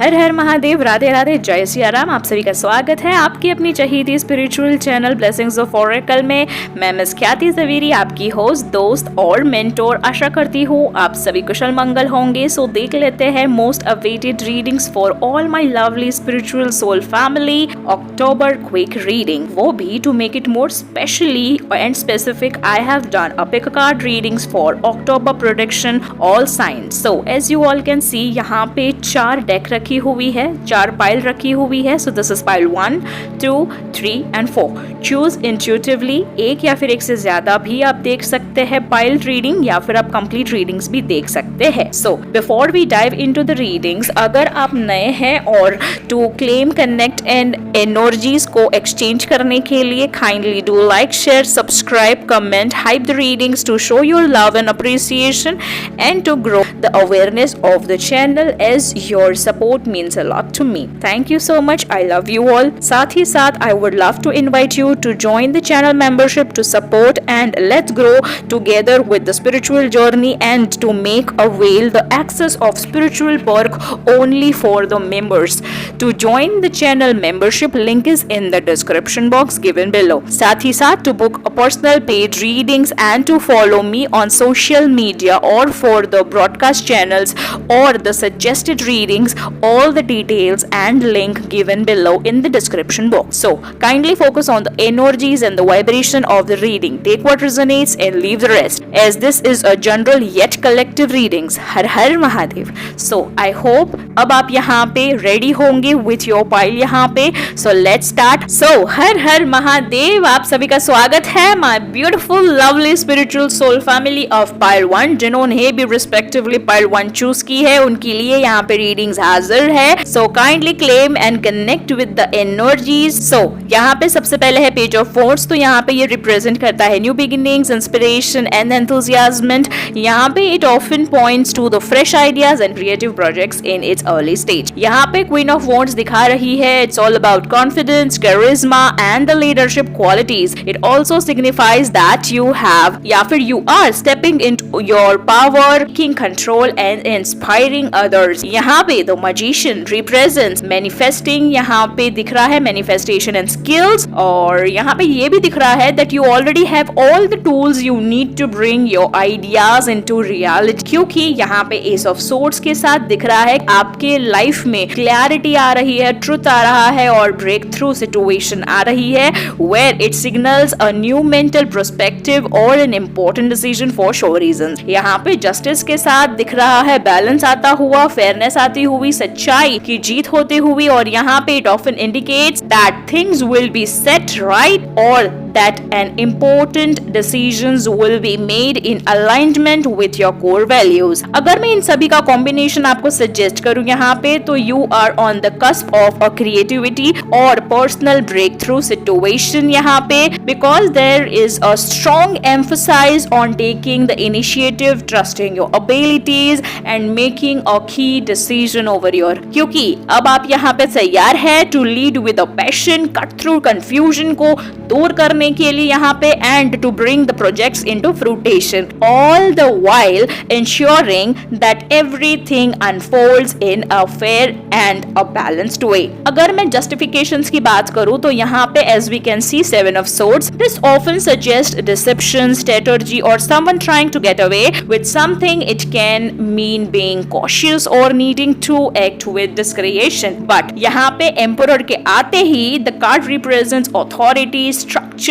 हर हर महादेव, राधे राधे, जय सिया राम। आप सभी का स्वागत है आपकी अपनी चहीती spiritual channel blessings of oracle में। मैं मिस ख्याति ज़वेरी, आपकी होस्ट, दोस्त और मेंटोर। आशा करती हूँ आप सभी कुशल मंगल होंगे। सो देख लेते हैं most awaited readings for all my lovely spiritual soul family. October quick reading, वो भी to make it more specially and specific, I have done a pick card readings for October prediction all signs. So as you all can see, यहाँ पे 4 deck रखी हुई है, 4 pile रखी हुई है। So this is pile 1, 2, 3 and 4। Choose intuitively, एक या फिर एक से ज्यादा भी आप देख सकते हैं पाइल रीडिंग, या फिर आप कंप्लीट रीडिंग्स भी देख सकते हैं। So before we dive into the readings, अगर आप नए हैं और to claim, connect and energies को एक्सचेंज करने के लिए kindly do like, share, subscribe, comment, hype the readings to show your love and appreciation and to grow the awareness of the channel, as your support means a lot to me. Thank you so much. I love you all. साथ ही साथ I would love to invite you to join the channel membership to support and let's grow together with the spiritual journey and to make avail the access of spiritual perk only for the members. To join the channel membership, link is in the description box given below. साथ ही साथ to book a personal paid readings and to follow me on social media or for the broadcast channels or the suggested readings, all the details and link given below in the description box. So kindly focus on the energies and the vibration of the reading. Take what resonates and leave the rest, as this is a general yet collective readings. हर हर Mahadev. So I hope अब आप यहाँ पे ready होंगे with your pile यहाँ पे. So let's start. So हर हर महादेव, आप सभी का स्वागत है my beautiful lovely spiritual soul family of pile 1. जिन्होंने भी respectively pile 1 choose की है, उनके लिए यहाँ पे रीडिंग्स हाजिर है। So kindly claim and connect with the energies. So यहाँ पे सबसे पहले है पेज ऑफ वॉन्ड्स। तो यहाँ पे ये रिप्रेजेंट करता है new beginnings, inspiration and enthusiasm. यहाँ पे it often points to the fresh ideas and creative projects in its early stage. यहाँ पे क्वीन ऑफ वॉन्ड्स दिखा रही है। It's all about confidence, charisma and the leadership qualities. It also signifies that you have या फिर you are stepping into your power, taking control and inspiring others. यहाँ पे the magician represents manifesting, यहाँ पे दिख रहा है मैनिफेस्टेशन एंड स्किल्स। और यहाँ पे ये भी दिख रहा है that you already have all the tools you need to bring your ideas into reality. क्योंकि यहाँ पे एस ऑफ सोर्ड्स के साथ दिख रहा है आपके लाइफ में क्लैरिटी आ रही है, ट्रुथ आ रहा है और ब्रेक थ्रू सिचुएशन आ रही है, where it signals a new mental perspective और an important decision for sure reasons. यहाँ पे जस्टिस के साथ दिख रहा है बैलेंस आता हुआ, फेयरनेस आती हुई, सच्चाई की जीत होते हुई। और यहाँ पे it often indicates that things will be set right और that an important decisions will be made in alignment with your core values. अगर मैं इन सभी का कॉम्बिनेशन आपको सजेस्ट करूं यहाँ पे, तो you are on the cusp of a creativity और personal breakthrough situation यहाँ पे, because there is a strong emphasis on taking the initiative, trusting your abilities and making a key decision over your, क्योंकि अब आप यहाँ पे तैयार है to lead with a passion, cut through confusion को दूर करने के लिए यहाँ पे, and to bring the projects into fruition, all the while ensuring that everything unfolds in a fair and a balanced way. अगर मैं justifications की बात करूँ तो यहाँ पे as we can see 7 of swords, this often suggests deception, strategy or someone trying to get away with something. It can mean being cautious or needing to act with discretion. But यहाँ पे emperor के आते ही the card represents authority, structure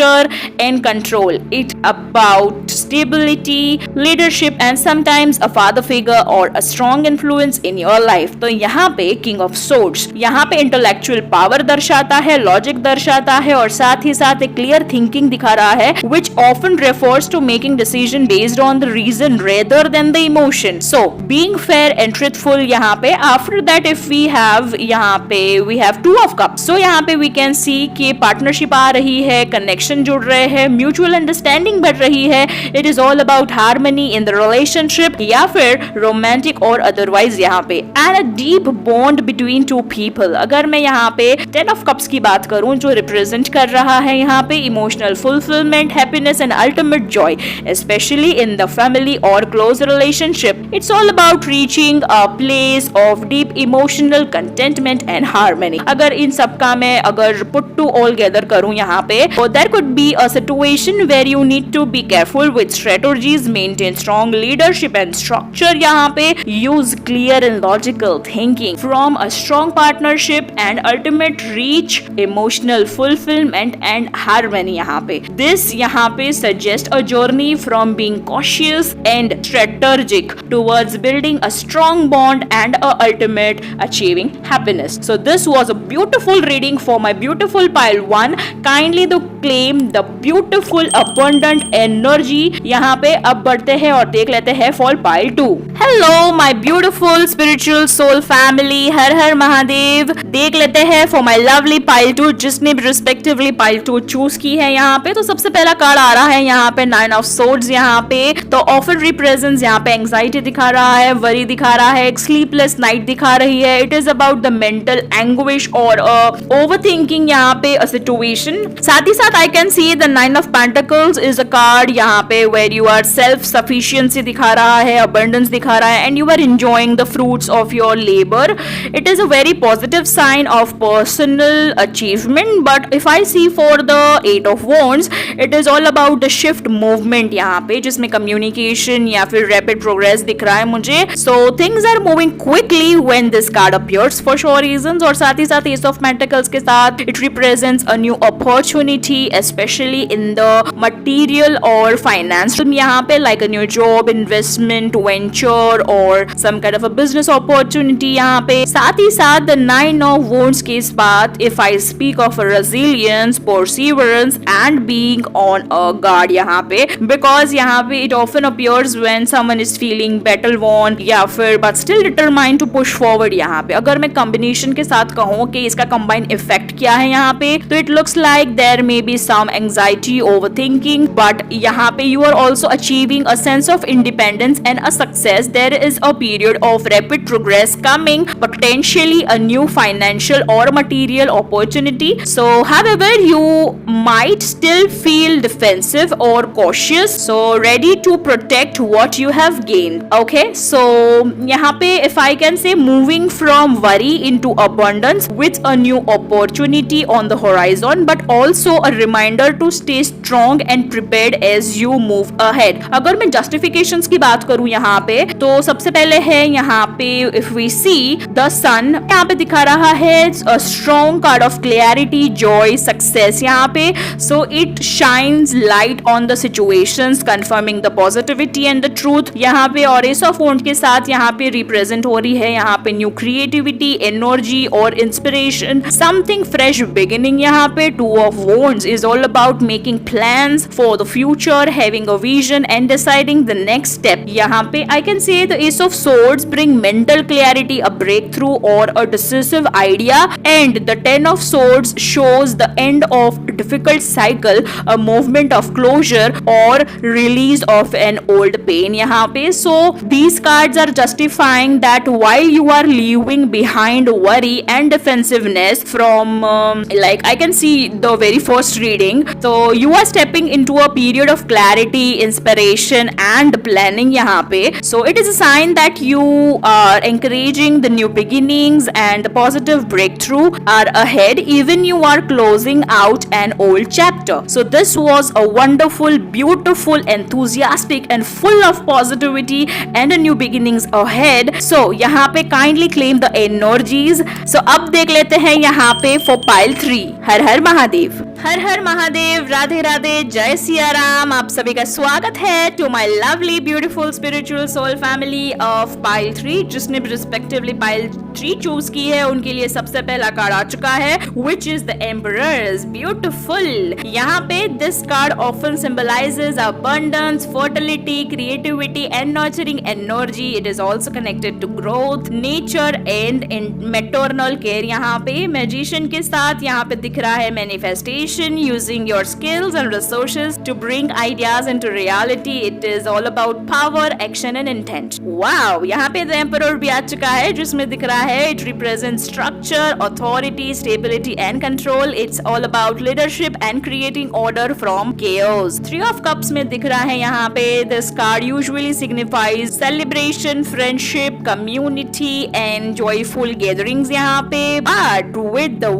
and control. It about stability, leadership and sometimes a father figure or a strong influence in your life. तो यहाँ पे King of Swords यहाँ पे intellectual power दर्शाता है, logic दर्शाता है और साथ ही साथ एक clear thinking दिखा रहा है, which often refers to making decision based on the reason rather than the emotion. So being fair and truthful यहाँ पे. After that if we have यहाँ पे we have 2 of cups. So यहाँ पे we can see कि partnership आ रही है, connection connection जुड़ रहे हैं, म्यूचुअल अंडरस्टैंडिंग बढ़ रही है, it is all about harmony in the relationship या फिर रोमांटिक और अदरवाइज यहाँ पे, and a deep bond between two people. अगर मैं यहाँ पे 10 ऑफ कप्स की बात करूं जो रिप्रेजेंट कर रहा है यहाँ पे emotional fulfilment, happiness and ultimate joy, especially in the family और close relationship. It's all about reaching a place of deep emotional contentment and harmony. अगर इन सब का मैं अगर पुट टू ऑल गैदर करूं यहाँ पे, तो there could be a situation where you need to be careful with strategies, maintain strong leadership and structure यहाँ पे, use clear and logical thinking from a strong partnership and ultimate reach emotional fulfilment and harmony यहाँ पे। This यहाँ पे suggest a journey from being cautious and strategic towards building a strong bond and a ultimate achieving happiness. So this was a beautiful reading for my beautiful pile 1। Kindly do claim the beautiful abundant energy. यहाँ पे अब बढ़ते हैं और देख लेते हैं for pile 2। Hello my beautiful spiritual soul family, हर हर महादेव। देख लेते हैं फॉर माय लवली पाइल 2 जिसने भी रिस्पेक्टिवली पाइल 2 चूज की है यहाँ पे। तो सबसे पहला कार्ड आ रहा है यहाँ पे 9 ऑफ सोर्ड्स यहाँ पे। तो ऑफन रिप्रेजेंट्स यहाँ पे एंजाइटी दिखा रहा है, वरी दिखा रहा है, एक स्लीपलेस नाइट दिखा रही है। It is about the mental anguish और ओवरथिंकिंग यहाँ पे अ सिचुएशन। साथ ही साथ I can see the 9 of pentacles is a card यहाँ पे where you are self sufficiency दिखा रहा है, अबंडेंस दिखा रहा है, and you are enjoying the fruits of your labour. It is a very positive sign of personal achievement, but if I see for the 8 of wands, it is all about the shift movement यहाँ पे, जिसमें communication या फिर rapid progress दिख रहा है मुझे। So things are moving quickly when this card appears for sure reasons। और साथ ही साथ Ace of Pentacles के साथ it represents a new opportunity, especially in the material or finance यहाँ पे, like a new job, investment, venture or some kind of a business opportunity यहाँ पे। साथ ही साथ द 9 ऑफ वॉन्ड्स के बाद if I speak of resilience, perseverance and being on a guard यहाँ पे, बिकॉज यहाँ पे it often appears when someone is feeling battle worn या फिर but still determined to push forward यहाँ पे। अगर मैं कॉम्बिनेशन के साथ कहूँ कि इसका कंबाइन इफेक्ट क्या है यहाँ पे, तो it looks like there may be some anxiety, overthinking, but यहाँ पे you are also achieving a sense of independence and a success. There is a period of rapid progress coming, potentially a new financial or material opportunity. So however you might still feel defensive or cautious, so ready to protect what you have gained. Okay, so यहाँ पे if I can say moving from worry into abundance with a new opportunity on the horizon, but also a reminder to stay strong and prepared as you move ahead. अगर मैं justifications की बात करूँ यहाँ पे, तो सबसे पहले है यहाँ पे if we see the sun यहाँ पे दिखा रहा है a strong card of clarity, joy, success यहाँ पे। So it shines light on the situations, confirming the positivity and the truth यहाँ पे। और Ace of Wands के साथ यहाँ पे represent हो रही है यहाँ पे new creativity, energy और inspiration, something fresh beginning यहाँ पे। 2 of Wands is all about making plans for the future, having a vision and deciding the next step यहाँ पे। I can say the Ace of Swords bring mental clarity, a breakthrough or a decisive idea, and the 10 of Swords shows the end of difficult cycle, a movement of closure or release of an old pain यहाँ पे। So these cards are justifying that while you are leaving behind worry and defensiveness from like I can see the very first reading, so you are stepping into a period of clarity, inspiration and planning यहाँ पे। So it is a sign that you are encouraging the new beginnings and the positive breakthrough are ahead, even you are closing out an old chapter. So this was a wonderful, beautiful, enthusiastic and full of positivity and a new beginnings ahead. So यहाँ पे kindly claim the energies. So अब देख लेते हैं यहाँ पे for pile 3। हर हर महादेव। हर हर महादेव, राधे राधे, जय सिया राम। आप सभी का स्वागत है to my lovely beautiful spiritual soul family of pile 3। जिसने भी रिस्पेक्टिवली पाइल 3 चूज की है उनके लिए सबसे पहला कार्ड आ चुका है which is the emperors. Beautiful. यहाँ पे this card often symbolises abundance, fertility, creativity and nurturing energy. It is also connected to growth, nature and maternal care. यहाँ पे मैजिशियन के साथ यहाँ पे दिख रहा है manifestation, motivation, using your skills and resources to bring ideas into reality. It is all about power, action and intent. Wow, यहाँ पे the emperor भी आ चुका है जिसमें दिख रहा है it represents structure, authority, stability and control. It's all about leadership and creating order from chaos. Three of cups में दिख रहा है यहाँ पे this card usually signifies celebration, friendship, community and joyful gatherings यहाँ पे. But with the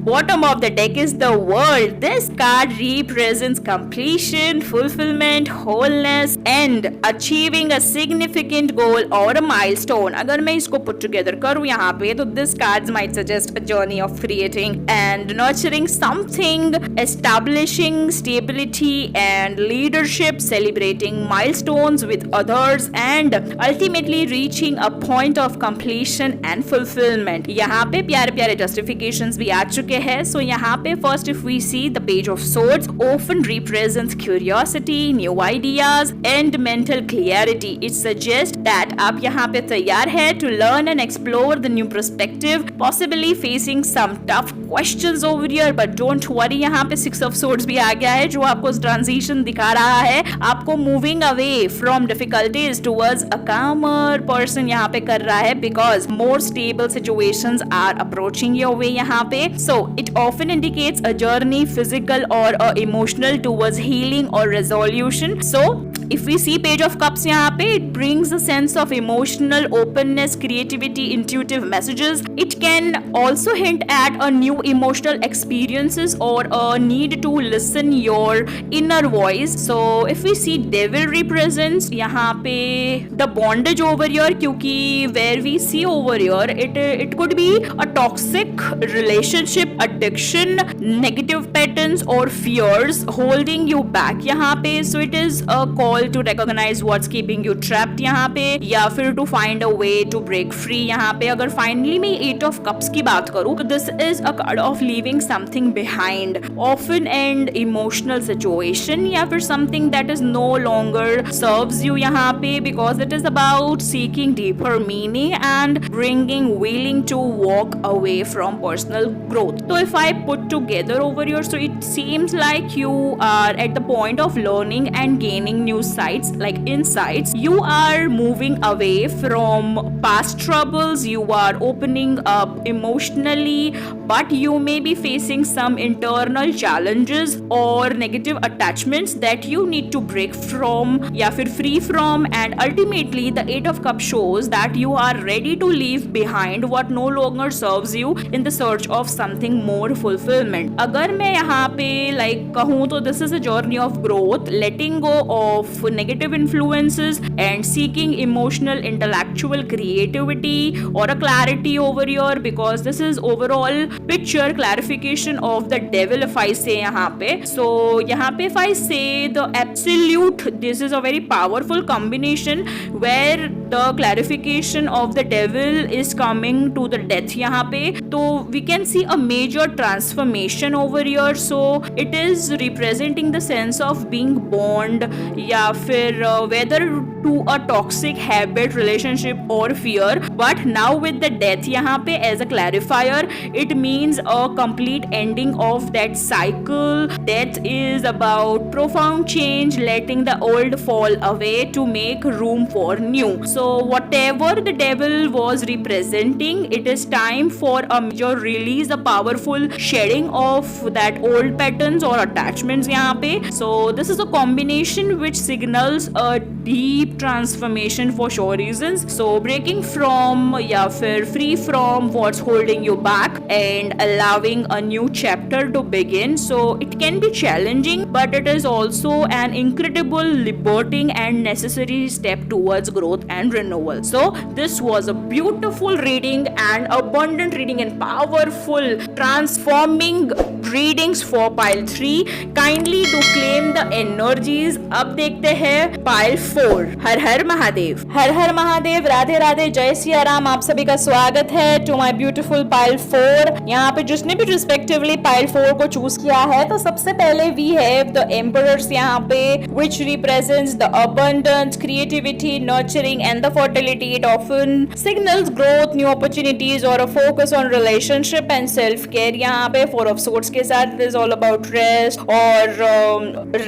bottom of the deck is the world. This card represents completion, fulfillment, wholeness and achieving a significant goal or a milestone. अगर मैं इसको put together करूँ यहाँ पे तो this cards might suggest a journey of creating and nurturing something, establishing stability and leadership, celebrating milestones with others and ultimately reaching a point of completion and fulfillment. यहाँ पे प्यारे प्यारे justifications भी आ चुके हैं. So यहाँ पे first if we see the page of swords often represents curiosity, new ideas and mental clarity. It suggests that आप यहाँ पे तैयार है to learn and explore the new perspective, possibly facing some tough questions over here, but don't worry. यहाँ पे six of swords भी आ गया है जो आपको transition दिखा रहा है, आपको moving away from difficulties towards a calmer person यहाँ पे कर रहा है because more stable situations are approaching your way यहाँ पे. So it often indicates a journey, physical or emotional, towards healing or resolution. So if we see page of cups यहाँ पे it brings a sense of emotional openness, creativity, intuitive messages. It can also hint at a new emotional experiences or a need to listen your inner voice. So if we see devil represents यहाँ पे the bondage over here, क्योंकि where we see over here it could be a toxic relationship, addiction, negative patterns or fears holding you back यहाँ पे. So it is a call to recognize what's keeping you trapped यहाँ पे या फिर to find a way to break free यहाँ पे. अगर finally मैं 8 of cups की बात करूँ तो this is a card of leaving something behind, often an emotional situation या फिर something that is no longer serves you यहाँ पे, because it is about seeking deeper meaning and bringing willing to walk away from personal growth. So if I put together over here, so it seems like you are at the point of learning and gaining new sights, like insights. You are moving away from past troubles, you are opening up emotionally, but you may be facing some internal challenges or negative attachments that you need to break from या फिर free from. And ultimately the 8 of cups shows that you are ready to leave behind what no longer serves you in the search of something more fulfillment. अगर मैं यहाँ पे like कहूँ तो this is a journey of growth, letting go of negative influences and seeking emotional, intellectual creativity or a clarity over here, because this is overall picture clarification of the devil if I say यहाँ पे. So यहाँ पे if I say the absolute, this is a very powerful combination where the clarification of the devil is coming to the death यहाँ पे. तो we can see a major transformation over here. So it is representing the sense of being bond या फिर whether to a toxic habit, relationship or fear. But now with the death यहाँ पे as a clarifier, it means a complete ending of that cycle. Death is about profound change, letting the old fall away to make room for new. So whatever the devil was representing, it is time for a major release, a powerful shedding of that old patterns or attachments यहाँ पे. So this is a combination which signals a deep transformation for sure reasons. So breaking from या फिर free from what's holding you back and allowing a new chapter to begin. So it can be challenging, but it is also an incredible, liberating and necessary step towards growth and renewal. So this was a beautiful reading and abundant reading and powerful transforming readings for pile 3. Kindly do claim the energies. अब देखते हैं pile 4। हर हर महादेव। हर हर महादेव, राधे राधे, जय सिया राम। आप सभी का स्वागत है टू माय ब्यूटीफुल पाइल 4। यहाँ पे जिसने भी रिस्पेक्टिवली पाइल 4 को चूज किया है, तो सबसे पहले वी हैव द एम्परर्स यहाँ पे, which represents the abundance, creativity, nurturing and the fertility. It often signals growth, new opportunities or a focus on relationship and self care. यहाँ पे 4 of swords के साथ it is all about rest और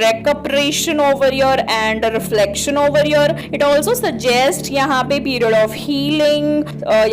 recuperation over your and reflection over your. It also suggests यहाँ पे period of healing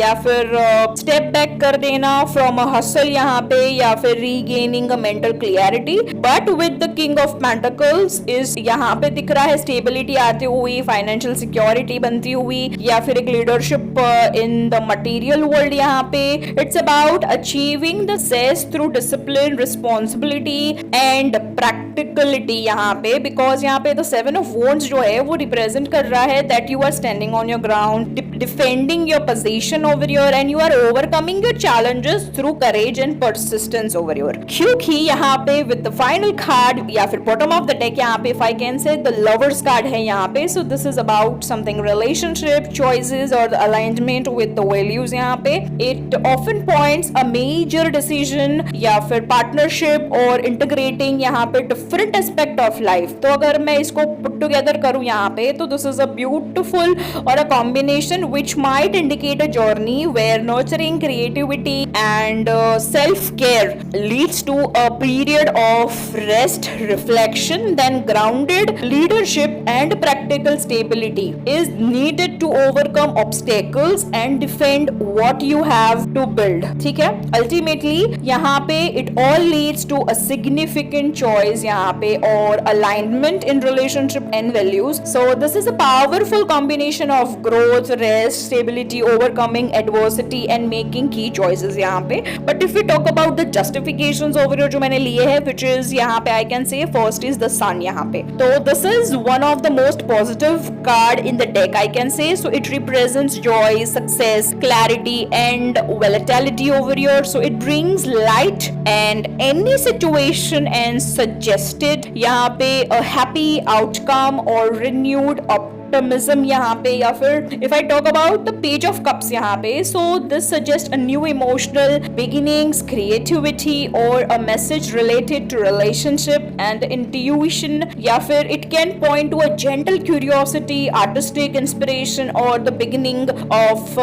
या फिर step back कर देना from a hustle यहाँ पे, या फिर regaining a mental clarity. But with the king of pentacles is यहाँ पे दिख रहा है स्टेबिलिटी आती हुई, फाइनेंशियल सिक्योरिटी बनती हुई, या फिर एक leadership in the material world. यहाँ पे it's about achieving the success through discipline, responsibility and practicality. यहाँ पे बिकॉज यहाँ पे द 7 ऑफ वॉन्ड्स जो है वो रिप्रेजेंट कर रहा है that you are standing on your ground, defending your position over your, and you are overcoming your challenges through courage and persistence over your. क्योंकि यहाँ पे विद द फाइनल कार्ड या फिर बॉटम ऑफ द डेक यहाँ पे if I can say the lovers card है यहाँ पे. So this is about something relationship, choices or the alignment with the values यहाँ पे. It often points a major decision या फिर partnership और integrating यहाँ पे different aspect of life. तो अगर मैं इसको put together करूँ यहाँ पे, तो this is a beautiful or a combination which might indicate a journey where nurturing creativity and self-care leads to a period of rest, reflection, then grounded leadership and practical stability is needed to overcome obstacles and defend what you have to build. ठीक है, ultimately यहाँ पे it all leads to a significant choice यहाँ पे और alignment in relationship and values. So this is a powerful combination of growth, rest, stability, overcoming adversity and making key choices यहाँ पे. But if we talk about the justifications over here जो मैंने लिए हैं, which is यहाँ पे I can say first is the sun यहाँ पे. So this is one of the most positive card in the deck I can say. So it represents joy, success, clarity and volatility over here. So it brings light and any situation and suggested यहाँ पे a happy outcome or renewed optimism यहाँ पे. या फिर if I talk about the page of cups यहाँ पे, so this suggests a new emotional beginnings, creativity or a message related to relationship and intuition. या फिर it can point to a gentle curiosity, artistic inspiration or the beginning of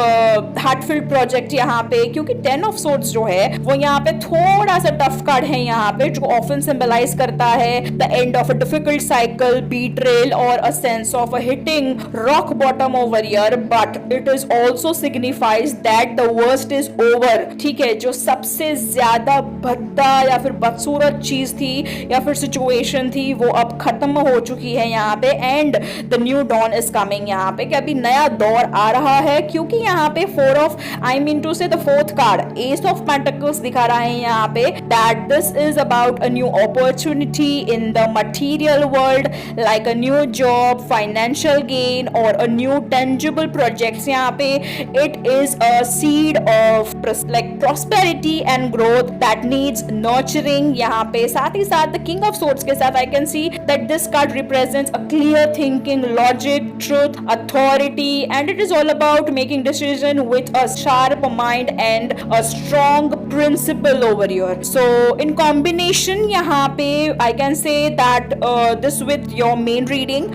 heartfelt project यहाँ पे. क्योंकि 10 of swords जो है वो यहाँ पे थोड़ा सा टफ कार्ड है यहाँ पे, जो often symbolize करता है the end of a difficult cycle, betrayal or a sense of a hitting rock bottom over here. But it is also signifies that the worst is over. ठीक है, जो सबसे ज्यादा भद्दा या फिर बदसूरत चीज थी या फिर सिचुएशन थी वो अब खत्म हो चुकी है यहाँ पे. And the new dawn is coming यहाँ पे, कि अभी नया दौर आ रहा है. क्योंकि यहाँ पे 4 ऑफ आई मीन टू से the fourth card S of pentacles दिखा रहा है यहाँ पे, that this is about a new opportunity in the material world, like a new job, financial gain or a new tangible projects. यहाँ पे it is a seed of like prosperity and growth that needs nurturing. यहाँ पे साथ ही साथ the king of swords के साथ I can see that this card represents a clear thinking, logic, truth, authority and it is all about making decision with a sharp mind and a strong principle over here. So in combination यहाँ पे I can say that this with your main reading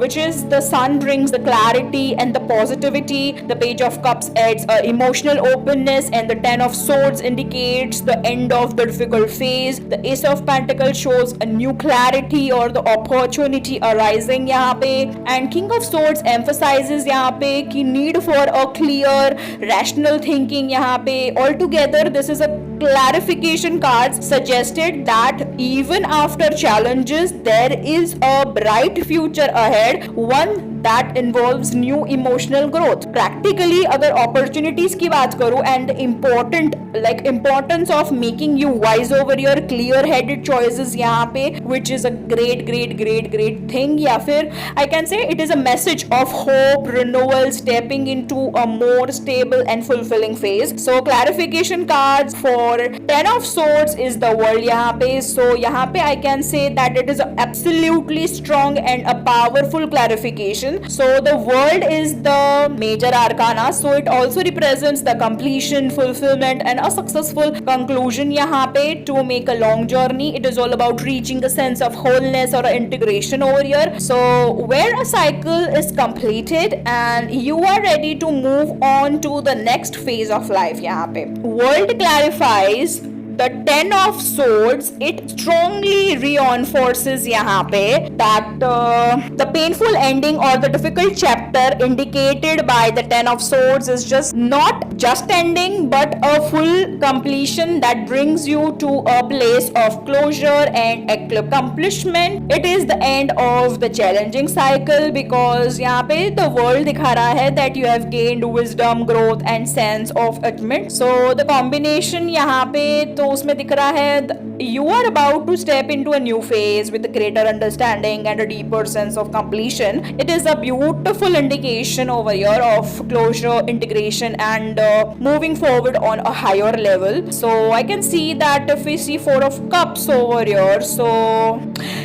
which is the sun brings the clarity and the positivity, the page of cups adds emotional openness and the 10 of swords indicates the end of the difficult phase. The ace of pentacles shows a new clarity or the opportunity arising यहाँ पे, and king of swords emphasizes यहाँ पे कि need for a clear rational thinking यहाँ पे. Altogether this is a clarification cards suggested that even after challenges there is a bright future ahead, one that involves new emotional growth. Practically अगर opportunities की बात करूँ and importance of making you wise over your clear headed choices यहाँ पे, which is a great thing. या फिर I can say it is a message of hope, renewal, stepping into a more stable and fulfilling phase. So clarification cards for 10 of swords is the world यहाँ पे. So यहाँ पे I can say that it is absolutely strong and a powerful clarification completion. So the world is the major arcana, so it also represents the completion, fulfillment and a successful conclusion. यहाँ पे to make a long journey, it is all about reaching a sense of wholeness or integration over here. So where a cycle is completed and you are ready to move on to the next phase of life. यहाँ पे world clarifies the Ten of Swords. It strongly reinforces यहाँ पे that the painful ending or the difficult chapter indicated by the Ten of Swords is just not just ending but a full completion that brings you to a place of closure and accomplishment. It is the end of the challenging cycle because यहाँ पे the world दिखा रहा है that you have gained wisdom, growth and sense of achievement. So the combination यहाँ पे तो उसमें दिख रहा है you are about to step into a new phase with a greater understanding and a deeper sense of completion. It is a beautiful indication over here of closure, integration and moving forward on a higher level. So I can see that if we see Four of Cups over here, so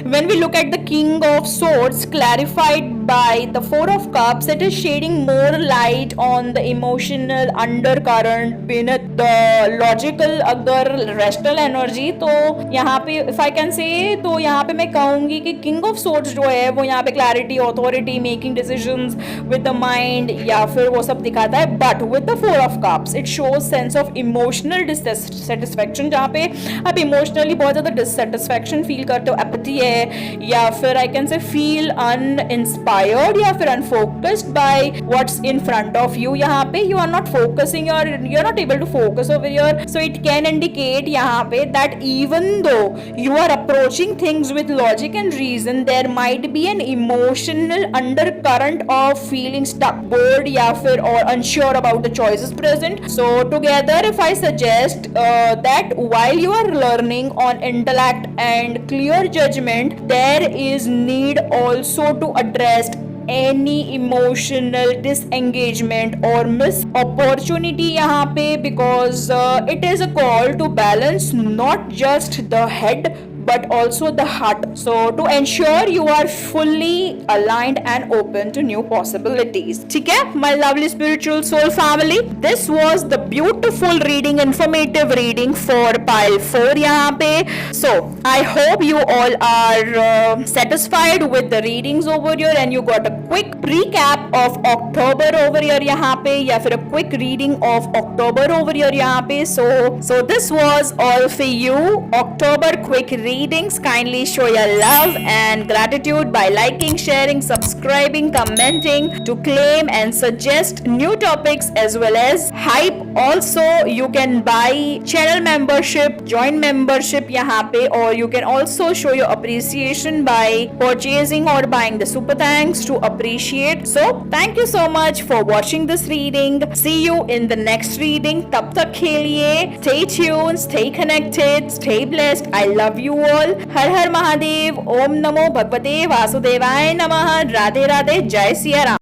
when we look at the King of Swords clarified by the Four of Cups, it is shedding more light on the emotional undercurrent beneath the logical अगर rational energy. तो यहाँ पे if I can say तो यहाँ पे मैं कहूँगी कि King of Swords जो है वो यहाँ पे clarity, authority, making decisions with the mind या फिर वो सब दिखाता है. But with the Four of Cups it shows sense of emotional dissatisfaction जहाँ पे आप emotionally बहुत ज़्यादा dissatisfaction feel करते हो, apathy है या फिर I can say feel uninspired या फिर unfocused by what's in front of you. यहाँ पे you are not focusing or you are not able to focus over here. So it can indicate यहाँ पे that even though you are approaching things with logic and reason, there might be an emotional undercurrent of feeling stuck, bored या फिर or unsure about the choices present. So together if I suggest that while you are learning on intellect and clear judgment, there is need also to address any emotional disengagement or miss opportunity यहाँ पे because it is a call to balance not just the head but also the heart. So to ensure you are fully aligned and open to new possibilities. ठीक है, my lovely spiritual soul family, this was the beautiful reading, informative reading for pile 4 यहाँ पे. So I hope you all are satisfied with the readings over here and you got a quick recap of October over here यहाँ पे या फिर a quick reading of October over here यहाँ पे. So this was all for you. October quick readings. Kindly show your love and gratitude by liking, sharing, subscribing, commenting to claim and suggest new topics as well as hype. Also you can buy channel membership, join membership यहाँ पे, or you can also show your appreciation by purchasing or buying the super thanks to appreciate. So thank you so much for watching this reading. See you in the next reading. तब तक के लिए stay tuned, stay connected, stay blessed. I love you all. हर हर महादेव. ओम नमो भगवते वासुदेवाय नमः. राधे राधे. जय सिया राम.